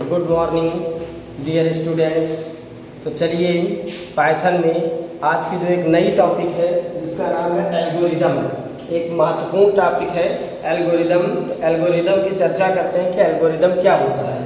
Good morning dear students. तो चलिए Python में आज की जो एक नई टॉपिक है जिसका नाम है एल्गोरिदम, एक महत्वपूर्ण टॉपिक है एल्गोरिदम। तो एल्गोरिदम की चर्चा करते हैं कि एल्गोरिदम क्या होता है।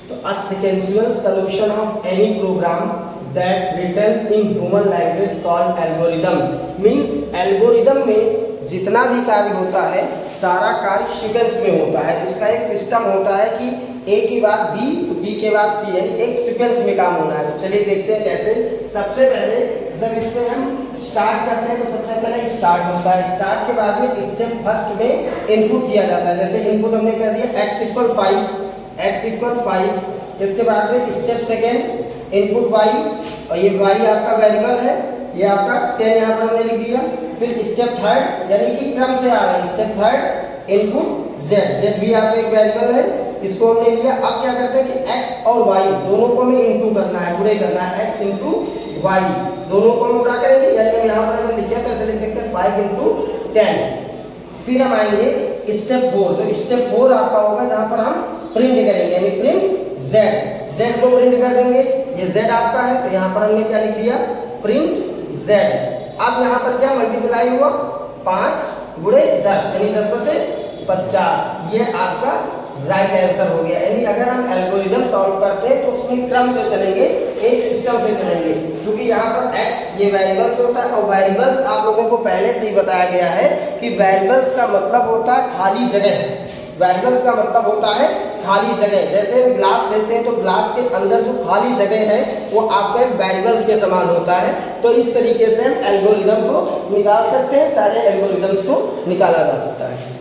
तो a sequential solution of any program that written in human language called algorithm. Means algorithm में जितना भी कार्य होता है सारा कार्य सीक्वेंस में होता है। उसका एक सिस्टम होता है कि ए के बाद बी, बी के बाद सी, यानी एक सीक्वेंस में काम होना है। तो चलिए देखते हैं कैसे। सबसे पहले जब इसमें हम स्टार्ट करते हैं तो सबसे पहले स्टार्ट होता है। स्टार्ट के बाद में स्टेप फर्स्ट में इनपुट किया जाता है। जैसे इनपुट हमने कर दिया x = 5, इसके बाद में स्टेप सेकेंड इनपुट y, और ये y आपका वेरिएबल है, ये आपका 10 यहाँ पर हमने लिख दिया। फिर स्टेप थर्ड यानी कि क्रम से आ रहा है, स्टेप थर्ड इनपुट z भी आपका एक वेरिएबल है, इसको हमने लिया। अब क्या करते हैं कि x और y दोनों को हमें इनटू करना है, गुणे करना है। x × y दोनों को हम गुणा करेंगे, यानी हम यहाँ पर अगर लिखा तो ऐसे लिख सकते हैं 5 × 10। फिर हम आएंगे स्टेप 4। जो स्टेप 4 आपका होगा जहाँ पर हम प्रिंट करेंगे, यानी प्रिंट z को प्रिंट कर देंगे। ये z आपका है तो यहाँ पर हमने क्या लिख दिया, प्रिंट z। अब यहाँ पर क्या मल्टीप्लाई हुआ, 5 × 10 यानी 10 × 50। ये आपका राइट आंसर हो गया। यानी अगर हम एल्गोरिदम सॉल्व करते हैं तो उसमें क्रम से चलेंगे, एक सिस्टम से चलेंगे। क्योंकि यहाँ पर x ये वेरिएबल्स होता है, और वेरिएबल्स आप लोगों को पहले से ही बताया गया है कि वेरिएबल्स का मतलब होता है खाली जगह। वेरिएबल्स का मतलब होता है खाली जगह। जैसे हम ग्लास लेते हैं तो ग्लास के अंदर जो खाली जगह है वो आपका एक वेरिएबल्स के समान होता है। तो इस तरीके से हम एल्गोरिदम को निकाल सकते हैं, सारे एल्गोरिदम्स को निकाला जा सकता है।